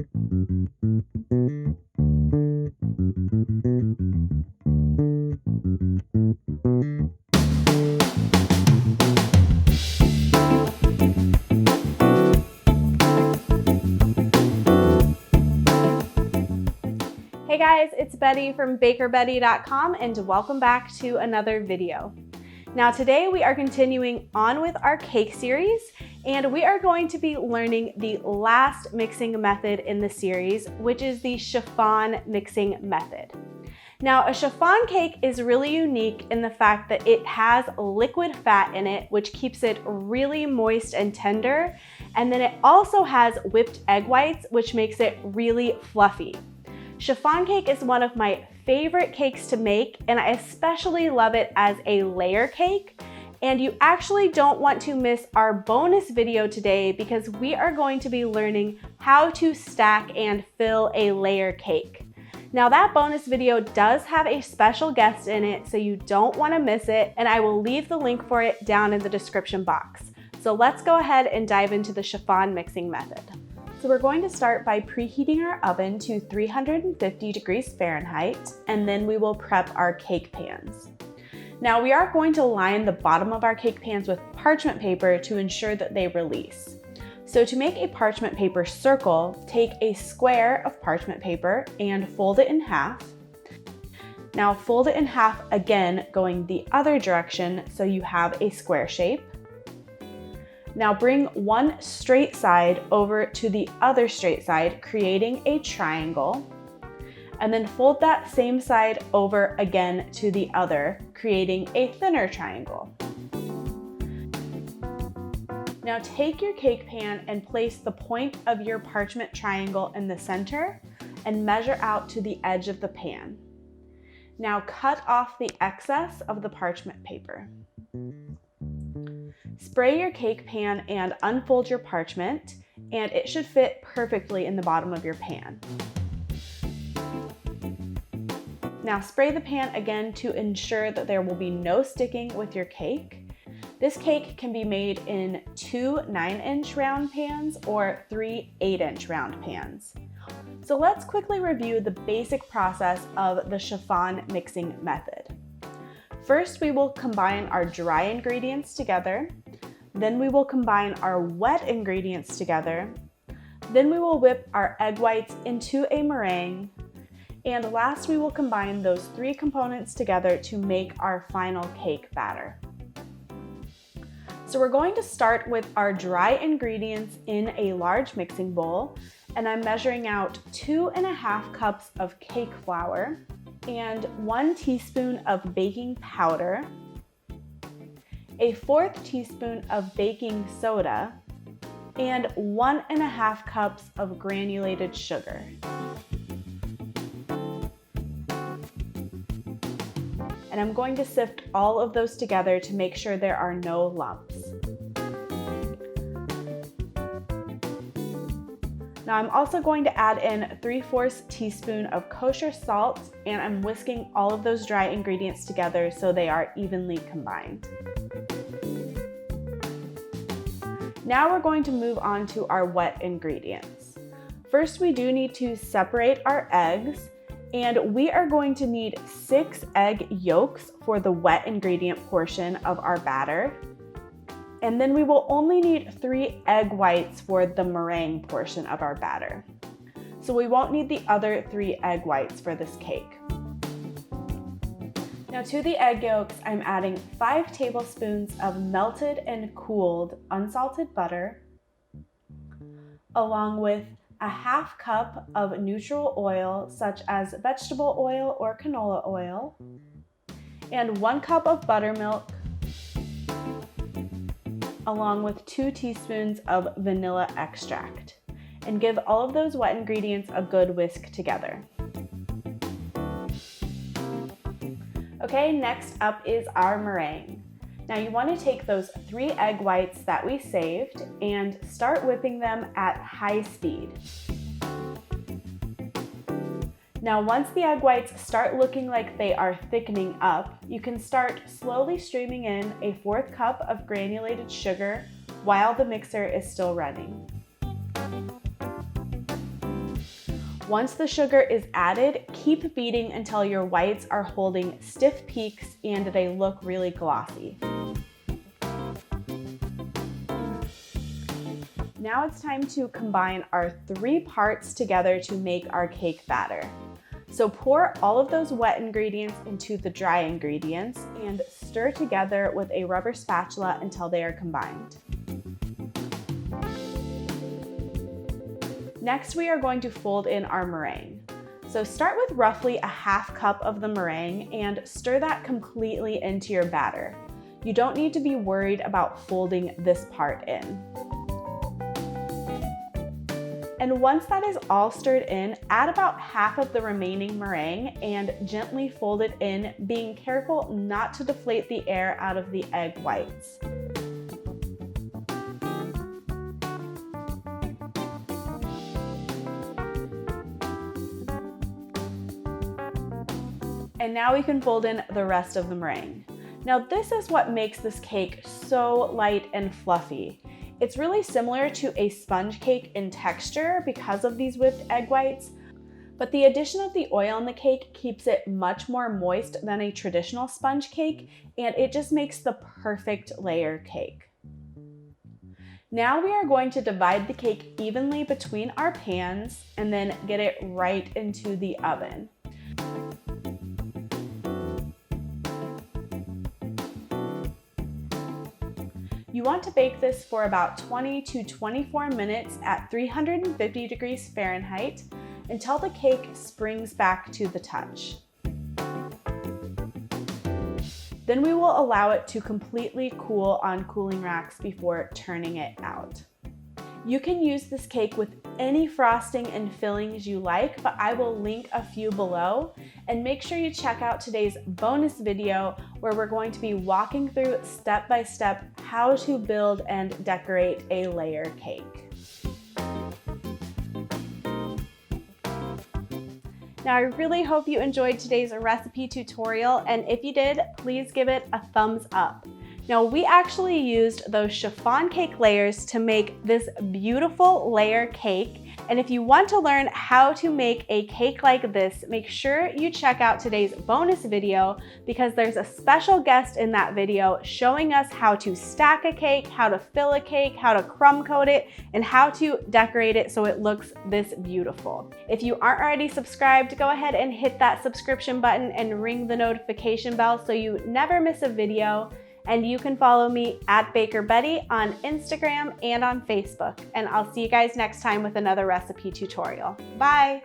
Hey guys, it's Betty from BakerBetty.com and welcome back to another video. Now today we are continuing on with our cake series and we are going to be learning the last mixing method in the series, which is the chiffon mixing method. Now a chiffon cake is really unique in the fact that it has liquid fat in it, which keeps it really moist and tender, and then it also has whipped egg whites, which makes it really fluffy. Chiffon cake is one of my favorite cakes to make, and I especially love it as a layer cake. And you actually don't want to miss our bonus video today because we are going to be learning how to stack and fill a layer cake. Now that bonus video does have a special guest in it, so you don't want to miss it, and I will leave the link for it down in the description box. So let's go ahead and dive into the chiffon mixing method. So we're going to start by preheating our oven to 350 degrees Fahrenheit, and then we will prep our cake pans. Now we are going to line the bottom of our cake pans with parchment paper to ensure that they release. So to make a parchment paper circle, take a square of parchment paper and fold it in half. Now fold it in half again, going the other direction so you have a square shape. Now bring one straight side over to the other straight side, creating a triangle, and then fold that same side over again to the other, creating a thinner triangle. Now take your cake pan and place the point of your parchment triangle in the center and measure out to the edge of the pan. Now cut off the excess of the parchment paper. Spray your cake pan and unfold your parchment, and it should fit perfectly in the bottom of your pan. Now spray the pan again to ensure that there will be no sticking with your cake. This cake can be made in 2 9-inch round pans or 3 8-inch round pans. So let's quickly review the basic process of the chiffon mixing method. First, we will combine our dry ingredients together. Then we will combine our wet ingredients together. Then we will whip our egg whites into a meringue. And last, we will combine those 3 components together to make our final cake batter. So we're going to start with our dry ingredients in a large mixing bowl. And I'm measuring out 2½ cups of cake flour and 1 teaspoon of baking powder, a 1/4 teaspoon of baking soda, and 1½ cups of granulated sugar. And I'm going to sift all of those together to make sure there are no lumps. Now I'm also going to add in 3/4 teaspoon of kosher salt, and I'm whisking all of those dry ingredients together so they are evenly combined. Now we're going to move on to our wet ingredients. First, we do need to separate our eggs, and we are going to need 6 egg yolks for the wet ingredient portion of our batter. And then we will only need 3 egg whites for the meringue portion of our batter. So we won't need the other 3 egg whites for this cake. Now to the egg yolks, I'm adding 5 tablespoons of melted and cooled unsalted butter, along with a 1/2 cup of neutral oil, such as vegetable oil or canola oil, and 1 cup of buttermilk, along with 2 teaspoons of vanilla extract, and give all of those wet ingredients a good whisk together. Okay, next up is our meringue. Now you want to take those 3 egg whites that we saved and start whipping them at high speed. Now once the egg whites start looking like they are thickening up, you can start slowly streaming in a 1/4 cup of granulated sugar while the mixer is still running. Once the sugar is added, keep beating until your whites are holding stiff peaks and they look really glossy. Now it's time to combine our 3 parts together to make our cake batter. So pour all of those wet ingredients into the dry ingredients and stir together with a rubber spatula until they are combined. Next, we are going to fold in our meringue. So start with roughly a half cup of the meringue and stir that completely into your batter. You don't need to be worried about folding this part in. And once that is all stirred in, add about half of the remaining meringue and gently fold it in, being careful not to deflate the air out of the egg whites. And now we can fold in the rest of the meringue. Now this is what makes this cake so light and fluffy. It's really similar to a sponge cake in texture because of these whipped egg whites, but the addition of the oil in the cake keeps it much more moist than a traditional sponge cake, and it just makes the perfect layer cake. Now we are going to divide the cake evenly between our pans and then get it right into the oven. You want to bake this for about 20 to 24 minutes at 350 degrees Fahrenheit until the cake springs back to the touch. Then we will allow it to completely cool on cooling racks before turning it out. You can use this cake with any frosting and fillings you like, but I will link a few below. And make sure you check out today's bonus video where we're going to be walking through step by step how to build and decorate a layer cake. Now, I really hope you enjoyed today's recipe tutorial, and if you did, please give it a thumbs up. Now, we actually used those chiffon cake layers to make this beautiful layer cake. And if you want to learn how to make a cake like this, make sure you check out today's bonus video because there's a special guest in that video showing us how to stack a cake, how to fill a cake, how to crumb coat it, and how to decorate it so it looks this beautiful. If you aren't already subscribed, go ahead and hit that subscription button and ring the notification bell so you never miss a video. And you can follow me at Baker Betty on Instagram and on Facebook. And I'll see you guys next time with another recipe tutorial. Bye!